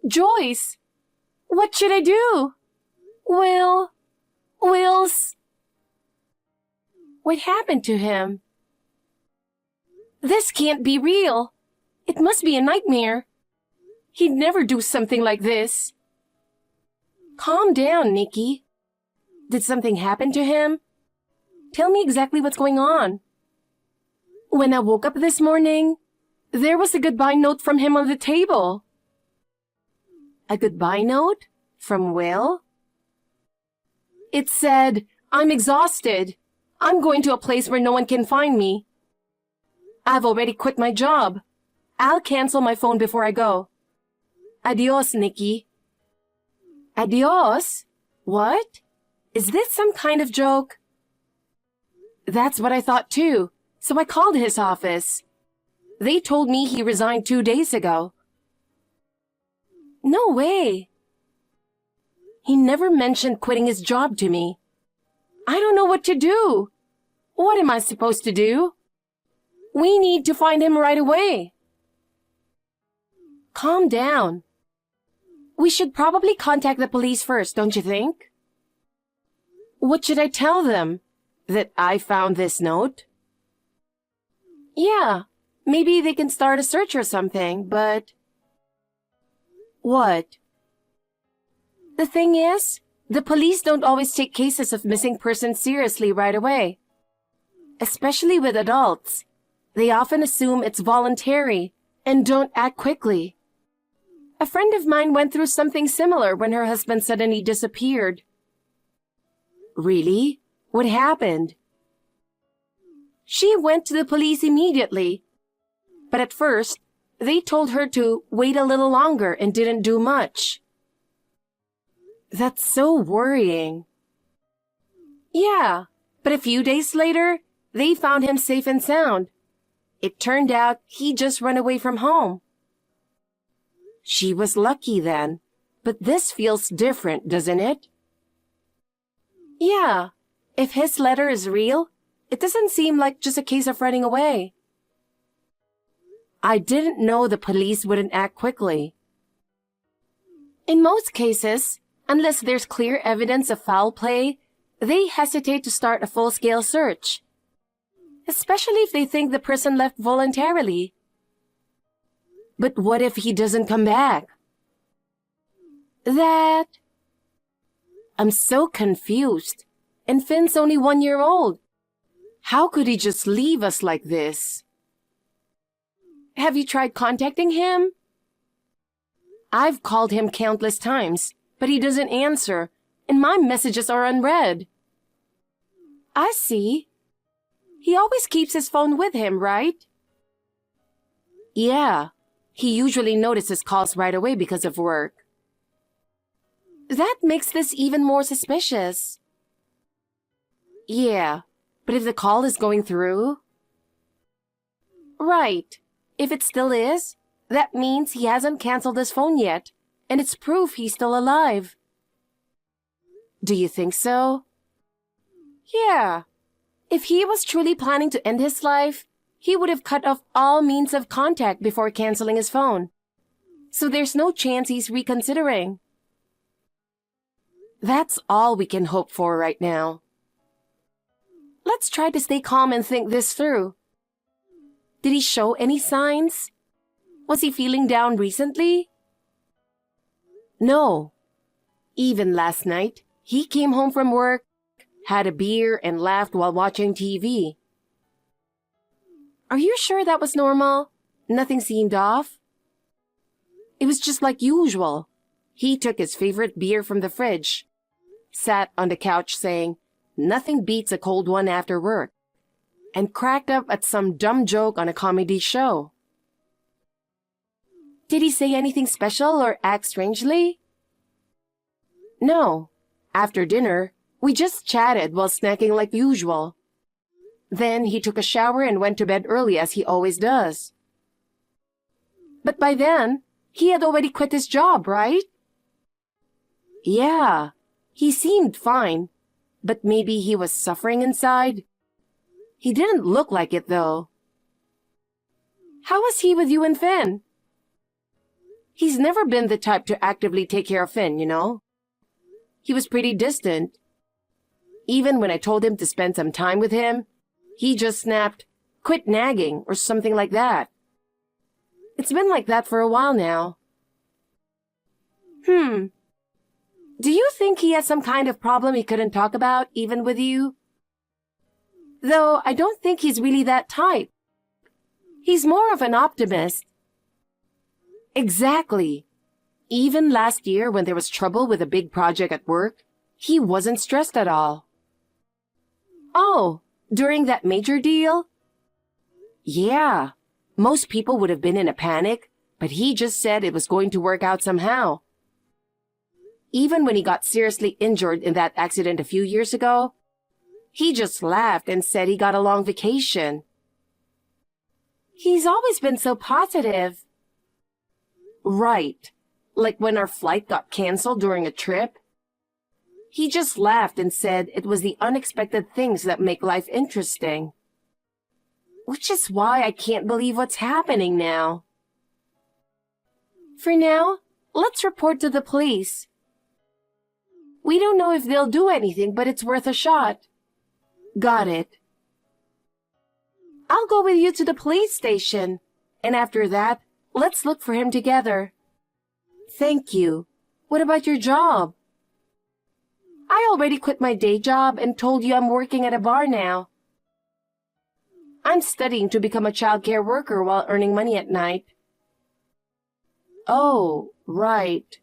Joyce! What should I do? Will's... What happened to him? This can't be real. It must be a nightmare. He'd never do something like this. Calm down, Nikki. Did something happen to him? Tell me exactly what's going on. When I woke up this morning, there was a goodbye note from him on the table. A goodbye note? From Will? It said, "I'm exhausted. I'm going to a place where no one can find me. I've already quit my job. I'll cancel my phone before I go. Adios, Nikki." Adios? What? Is this some kind of joke? That's what I thought too, so I called his office. They told me he resigned 2 days ago. No way. He never mentioned quitting his job to me. I don't know what to do. What am I supposed to do? We need to find him right away. Calm down. We should probably contact the police first, don't you think? What should I tell them? That I found this note? Yeah, maybe they can start a search or something, but... What? The thing is, the police don't always take cases of missing persons seriously right away. Especially with adults. They often assume it's voluntary and don't act quickly. A friend of mine went through something similar when her husband suddenly disappeared. Really? What happened? She went to the police immediately. But at first, they told her to wait a little longer and didn't do much. That's so worrying. Yeah, but a few days later, they found him safe and sound. It turned out he just ran away from home. She was lucky then, but this feels different, doesn't it? Yeah, if his letter is real, it doesn't seem like just a case of running away. I didn't know the police wouldn't act quickly. In most cases, unless there's clear evidence of foul play, they hesitate to start a full-scale search. Especially if they think the person left voluntarily. But what if he doesn't come back? I'm so confused. And Finn's only 1 year old. How could he just leave us like this? Have you tried contacting him? I've called him countless times, but he doesn't answer, and my messages are unread. I see. He always keeps his phone with him, right? Yeah. He usually notices calls right away because of work. That makes this even more suspicious. Yeah, but if the call is going through? Right. If it still is, that means he hasn't canceled his phone yet, and it's proof he's still alive. Do you think so? Yeah. If he was truly planning to end his life, he would have cut off all means of contact before canceling his phone. So there's no chance he's reconsidering. That's all we can hope for right now. Let's try to stay calm and think this through. Did he show any signs? Was he feeling down recently? No. Even last night, he came home from work, had a beer, and laughed while watching TV. Are you sure that was normal? Nothing seemed off? It was just like usual. He took his favorite beer from the fridge, sat on the couch saying, "Nothing beats a cold one after work," and cracked up at some dumb joke on a comedy show. Did he say anything special or act strangely? No. After dinner, we just chatted while snacking like usual. Then he took a shower and went to bed early as he always does. But by then, he had already quit his job, right? Yeah, he seemed fine, but maybe he was suffering inside. He didn't look like it, though. How was he with you and Finn? He's never been the type to actively take care of Finn, you know? He was pretty distant. Even when I told him to spend some time with him, he just snapped, "Quit nagging," or something like that. It's been like that for a while now. Do you think he has some kind of problem he couldn't talk about, even with you? Though I don't think he's really that type. He's more of an optimist. Exactly. Even last year when there was trouble with a big project at work, he wasn't stressed at all. Oh, during that major deal? Yeah. Most people would have been in a panic, but he just said it was going to work out somehow. Even when he got seriously injured in that accident a few years ago, he just laughed and said he got a long vacation. He's always been so positive. Right. Like when our flight got canceled during a trip. He just laughed and said it was the unexpected things that make life interesting. Which is why I can't believe what's happening now. For now, let's report to the police. We don't know if they'll do anything, but it's worth a shot. Got it. I'll go with you to the police station, and after that, let's look for him together. Thank you. What about your job? I already quit my day job and told you I'm working at a bar now. I'm studying to become a child care worker while earning money at night. Oh, right.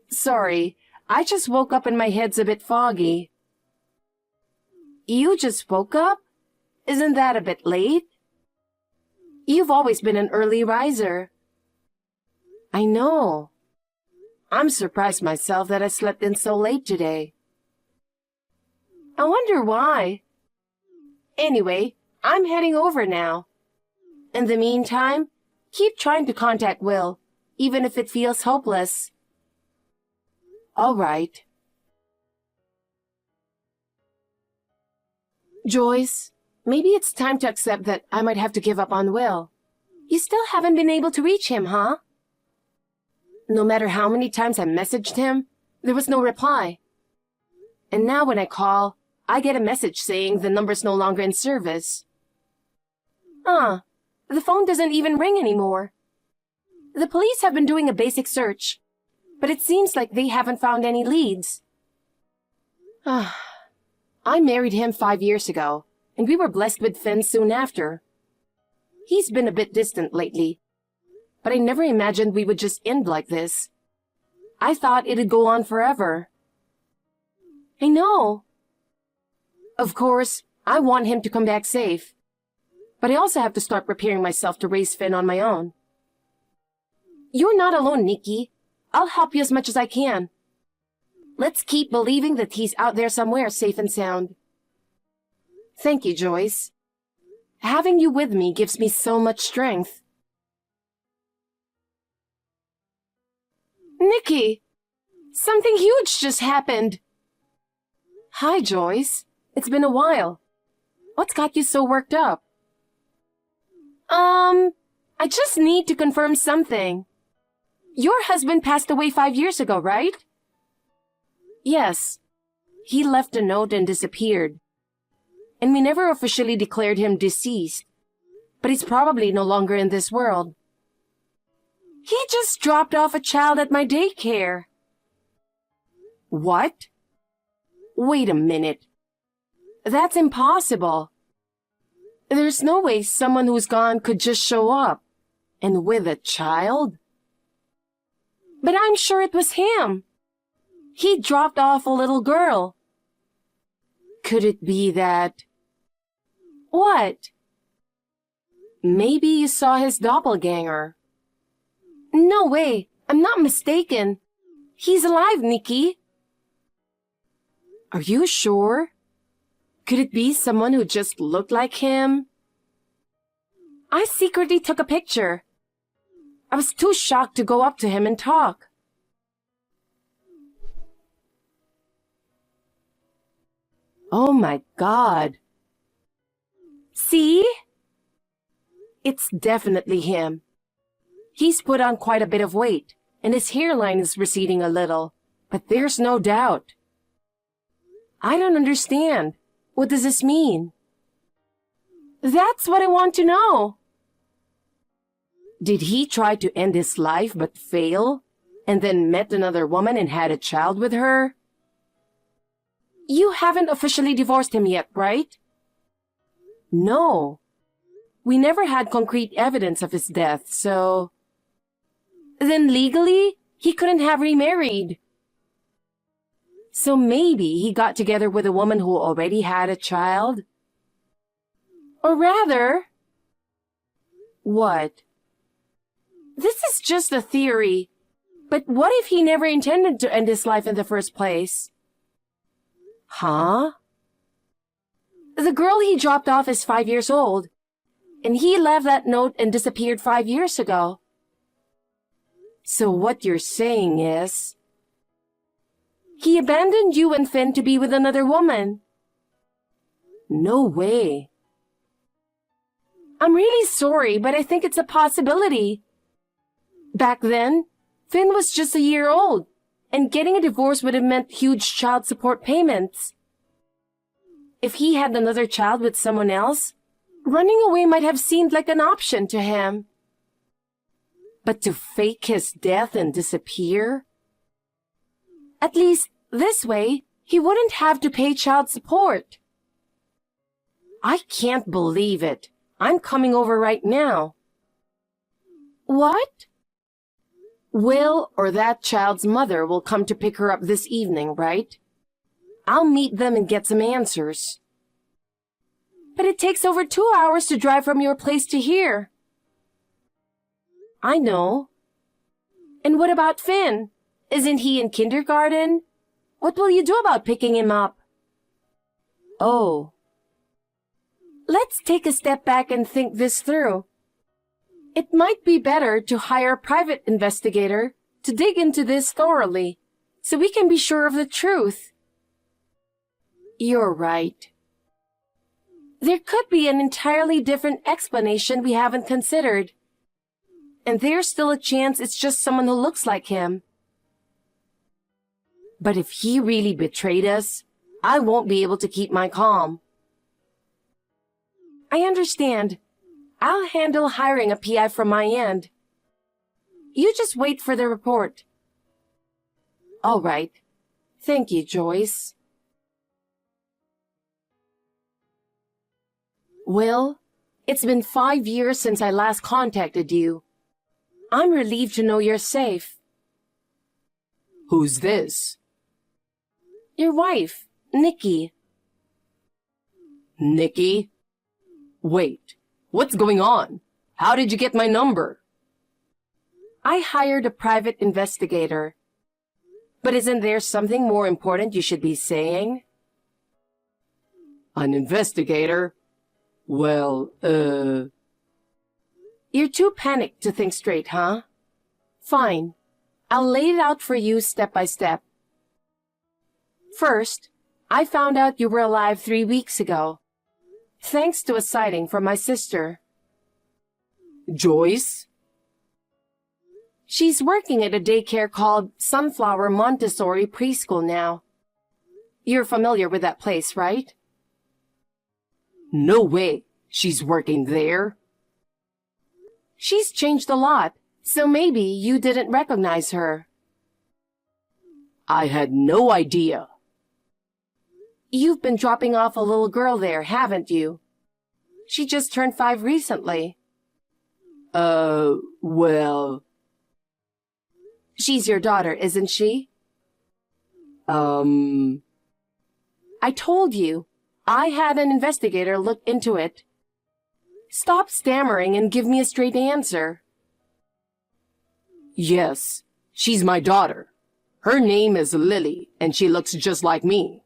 Sorry, I just woke up and my head's a bit foggy. You just woke up? Isn't that a bit late? You've always been an early riser. I know. I'm surprised myself that I slept in so late today. I wonder why. Anyway, I'm heading over now. In the meantime, keep trying to contact Will, even if it feels hopeless. All right. Joyce, maybe it's time to accept that I might have to give up on Will. You still haven't been able to reach him, huh? No matter how many times I messaged him, there was no reply. And now when I call, I get a message saying the number's no longer in service. The phone doesn't even ring anymore. The police have been doing a basic search, but it seems like they haven't found any leads. I married him 5 years ago, and we were blessed with Finn soon after. He's been a bit distant lately, but I never imagined we would just end like this. I thought it'd go on forever. I know. Of course, I want him to come back safe, but I also have to start preparing myself to raise Finn on my own. You're not alone, Nikki. I'll help you as much as I can. Let's keep believing that he's out there somewhere safe and sound. Thank you, Joyce. Having you with me gives me so much strength. Nikki! Something huge just happened! Hi, Joyce. It's been a while. What's got you so worked up? I just need to confirm something. Your husband passed away 5 years ago, right? Yes. He left a note and disappeared. And we never officially declared him deceased. But he's probably no longer in this world. He just dropped off a child at my daycare. What? Wait a minute. That's impossible. There's no way someone who's gone could just show up. And with a child? But I'm sure it was him. He dropped off a little girl. Could it be that... What? Maybe you saw his doppelganger. No way. I'm not mistaken. He's alive, Nikki. Are you sure? Could it be someone who just looked like him? I secretly took a picture. I was too shocked to go up to him and talk. Oh my God. See? It's definitely him. He's put on quite a bit of weight, and his hairline is receding a little, but there's no doubt. I don't understand. What does this mean? That's what I want to know. Did he try to end his life but fail, and then met another woman and had a child with her? You haven't officially divorced him yet, right? No. We never had concrete evidence of his death, so... Then legally, he couldn't have remarried. So maybe he got together with a woman who already had a child? Or rather... What? This is just a theory. But what if he never intended to end his life in the first place? Huh? The girl he dropped off is 5 years old, and he left that note and disappeared 5 years ago. So what you're saying is... he abandoned you and Finn to be with another woman. No way. I'm really sorry, but I think it's a possibility. Back then, Finn was just a year old, and getting a divorce would have meant huge child support payments. If he had another child with someone else, running away might have seemed like an option to him. But to fake his death and disappear? At least, this way, he wouldn't have to pay child support. I can't believe it. I'm coming over right now. What? Will or that child's mother will come to pick her up this evening, right? I'll meet them and get some answers. But it takes over 2 hours to drive from your place to here. I know. And what about Finn? Isn't he in kindergarten? What will you do about picking him up? Oh. Let's take a step back and think this through. It might be better to hire a private investigator to dig into this thoroughly, so we can be sure of the truth. You're right. There could be an entirely different explanation we haven't considered. And there's still a chance it's just someone who looks like him. But if he really betrayed us, I won't be able to keep my calm. I understand. I'll handle hiring a PI from my end. You just wait for the report. All right. Thank you, Joyce. Will, it's been 5 years since I last contacted you. I'm relieved to know you're safe. Who's this? Your wife, Nikki. Nikki? Wait, what's going on? How did you get my number? I hired a private investigator. But isn't there something more important you should be saying? An investigator? Well, You're too panicked to think straight, huh? Fine. I'll lay it out for you step by step. First, I found out you were alive 3 weeks ago, thanks to a sighting from my sister. Joyce? She's working at a daycare called Sunflower Montessori Preschool now. You're familiar with that place, right? No way. She's working there? She's changed a lot, so maybe you didn't recognize her. I had no idea. You've been dropping off a little girl there, haven't you? She just turned 5 recently. Well... She's your daughter, isn't she? I told you. I had an investigator look into it. Stop stammering and give me a straight answer. Yes, she's my daughter. Her name is Lily, and she looks just like me.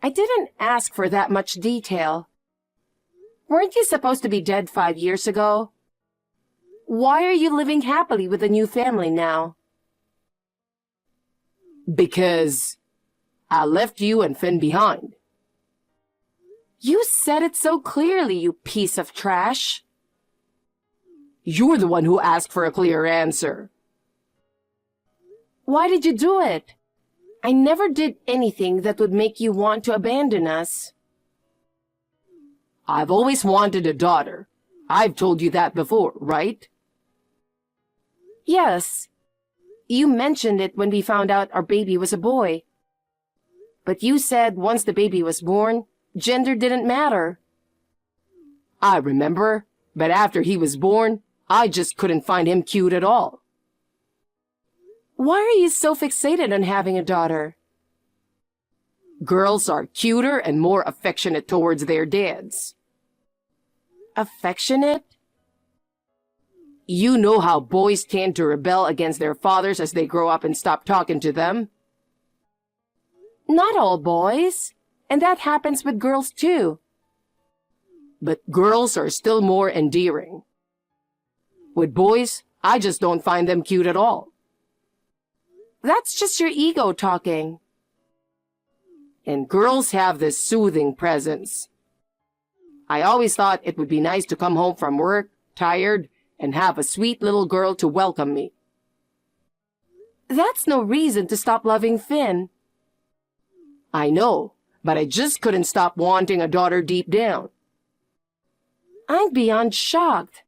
I didn't ask for that much detail. Weren't you supposed to be dead 5 years ago? Why are you living happily with a new family now? Because I left you and Finn behind. You said it so clearly, you piece of trash. You're the one who asked for a clear answer. Why did you do it? I never did anything that would make you want to abandon us. I've always wanted a daughter. I've told you that before, right? Yes. You mentioned it when we found out our baby was a boy. But you said once the baby was born, gender didn't matter. I remember, but after he was born, I just couldn't find him cute at all. Why are you so fixated on having a daughter? Girls are cuter and more affectionate towards their dads. Affectionate? You know how boys tend to rebel against their fathers as they grow up and stop talking to them? Not all boys. And that happens with girls too. But girls are still more endearing. With boys, I just don't find them cute at all. That's just your ego talking. And girls have this soothing presence. I always thought it would be nice to come home from work, tired, and have a sweet little girl to welcome me. That's no reason to stop loving Finn. I know, but I just couldn't stop wanting a daughter deep down. I'm beyond shocked.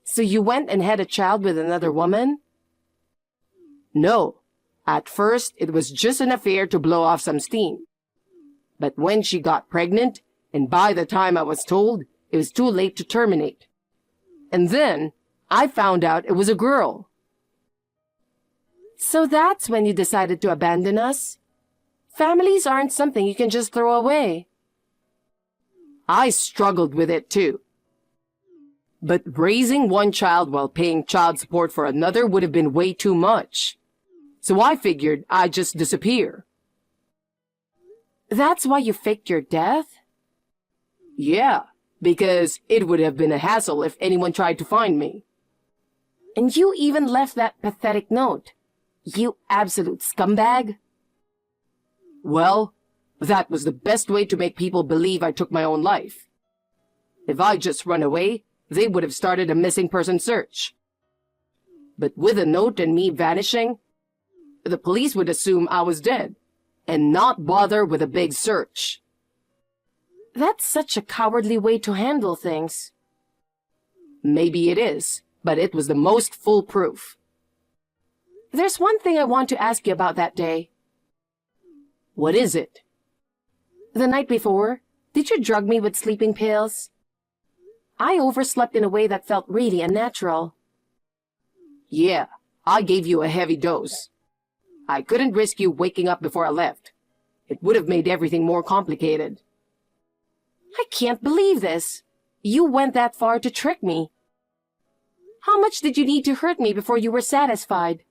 So you went and had a child with another woman? No. At first, it was just an affair to blow off some steam. But when she got pregnant, and by the time I was told, it was too late to terminate. And then, I found out it was a girl. So that's when you decided to abandon us? Families aren't something you can just throw away. I struggled with it too. But raising one child while paying child support for another would have been way too much. So I figured I'd just disappear. That's why you faked your death? Yeah, because it would have been a hassle if anyone tried to find me. And you even left that pathetic note. You absolute scumbag. Well, that was the best way to make people believe I took my own life. If I'd just run away, they would have started a missing person search. But with a note and me vanishing, the police would assume I was dead and not bother with a big search. That's such a cowardly way to handle things. Maybe it is, but it was the most foolproof. There's one thing I want to ask you about that day. What is it? The night before, did you drug me with sleeping pills? I overslept in a way that felt really unnatural. Yeah, I gave you a heavy dose. I couldn't risk you waking up before I left. It would have made everything more complicated. I can't believe this. You went that far to trick me. How much did you need to hurt me before you were satisfied?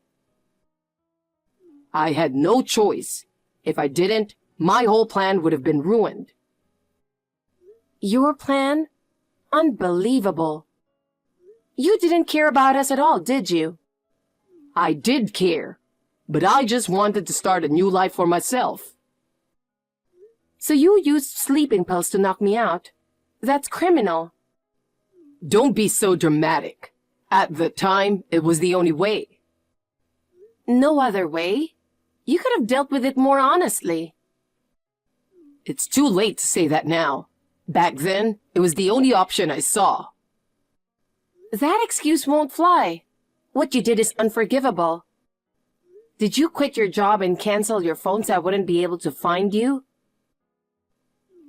I had no choice. If I didn't, my whole plan would have been ruined. Your plan? Unbelievable. You didn't care about us at all, did you? I did care, but I just wanted to start a new life for myself. So you used sleeping pills to knock me out? That's criminal. Don't be so dramatic. At the time, it was the only way. No other way? You could have dealt with it more honestly. It's too late to say that now. Back then, it was the only option I saw. That excuse won't fly. What you did is unforgivable. Did you quit your job and cancel your phone so I wouldn't be able to find you?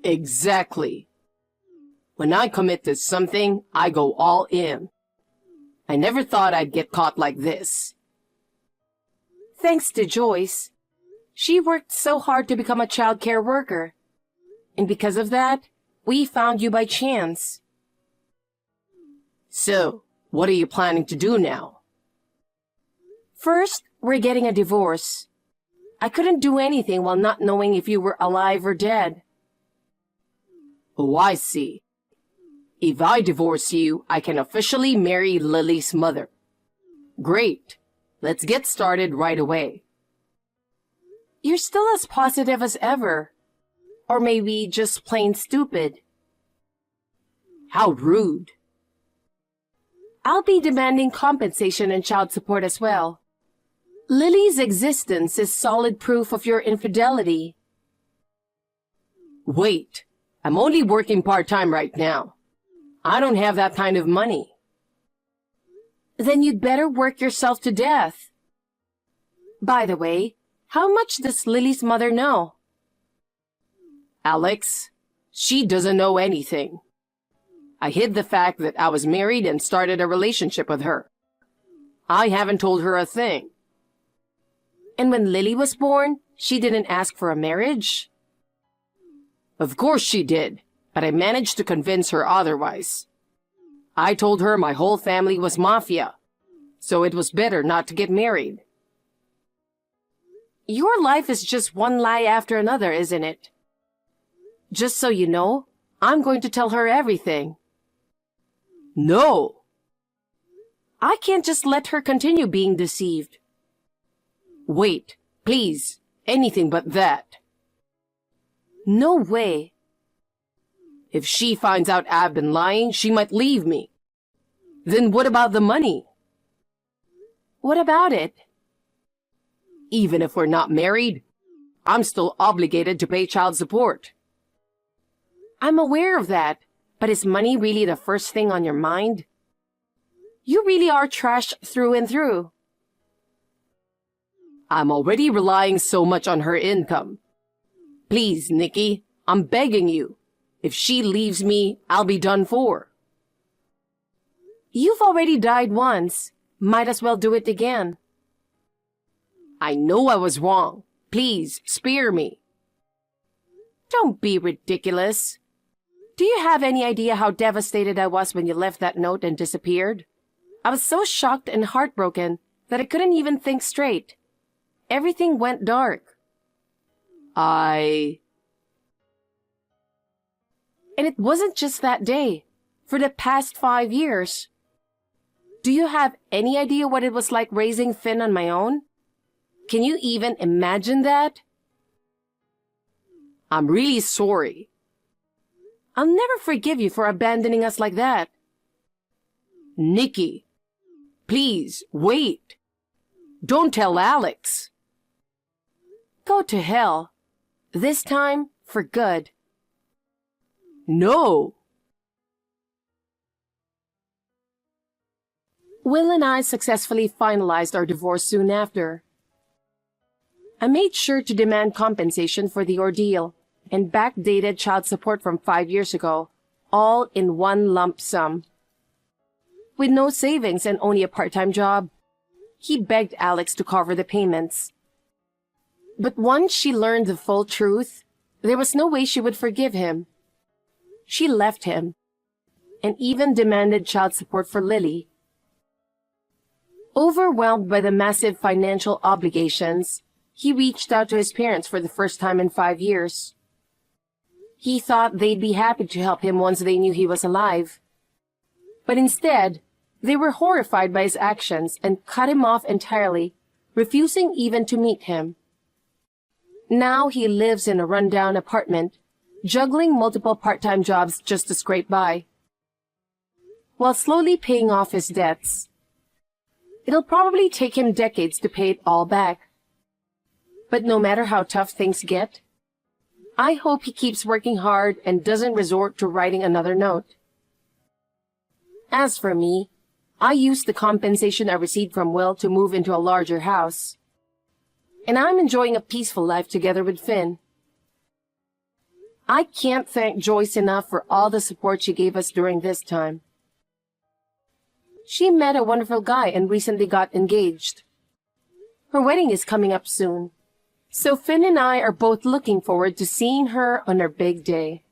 Exactly. When I commit to something, I go all in. I never thought I'd get caught like this. Thanks to Joyce. She worked so hard to become a child care worker. And because of that, we found you by chance. So, what are you planning to do now? First, we're getting a divorce. I couldn't do anything while not knowing if you were alive or dead. Oh, I see. If I divorce you, I can officially marry Lily's mother. Great. Let's get started right away. You're still as positive as ever. Or maybe just plain stupid. How rude. I'll be demanding compensation and child support as well. Lily's existence is solid proof of your infidelity. Wait, I'm only working part-time right now. I don't have that kind of money. Then you'd better work yourself to death. By the way, how much does Lily's mother know? Alex, she doesn't know anything. I hid the fact that I was married and started a relationship with her. I haven't told her a thing. And when Lily was born, she didn't ask for a marriage? Of course she did, but I managed to convince her otherwise. I told her my whole family was mafia, so it was better not to get married. Your life is just one lie after another, isn't it? Just so you know, I'm going to tell her everything. No! I can't just let her continue being deceived. Wait, please, anything but that. No way. If she finds out I've been lying, she might leave me. Then what about the money? What about it? Even if we're not married, I'm still obligated to pay child support. I'm aware of that, but is money really the first thing on your mind? You really are trash through and through. I'm already relying so much on her income. Please, Nikki, I'm begging you. If she leaves me, I'll be done for. You've already died once. Might as well do it again. I know I was wrong. Please, spare me. Don't be ridiculous. Do you have any idea how devastated I was when you left that note and disappeared? I was so shocked and heartbroken that I couldn't even think straight. Everything went dark. And it wasn't just that day. For the past 5 years. Do you have any idea what it was like raising Finn on my own? Can you even imagine that? I'm really sorry. I'll never forgive you for abandoning us like that. Nikki, please, wait. Don't tell Alex. Go to hell. This time, for good. No. Will and I successfully finalized our divorce soon after. I made sure to demand compensation for the ordeal and backdated child support from 5 years ago, all in one lump sum. With no savings and only a part-time job, he begged Alex to cover the payments. But once she learned the full truth, there was no way she would forgive him. She left him, and even demanded child support for Lily. Overwhelmed by the massive financial obligations, he reached out to his parents for the first time in 5 years. He thought they'd be happy to help him once they knew he was alive. But instead, they were horrified by his actions and cut him off entirely, refusing even to meet him. Now he lives in a rundown apartment, juggling multiple part-time jobs just to scrape by, while slowly paying off his debts. It'll probably take him decades to pay it all back. But no matter how tough things get, I hope he keeps working hard and doesn't resort to writing another note. As for me, I used the compensation I received from Will to move into a larger house. And I'm enjoying a peaceful life together with Finn. I can't thank Joyce enough for all the support she gave us during this time. She met a wonderful guy and recently got engaged. Her wedding is coming up soon, so Finn and I are both looking forward to seeing her on her big day.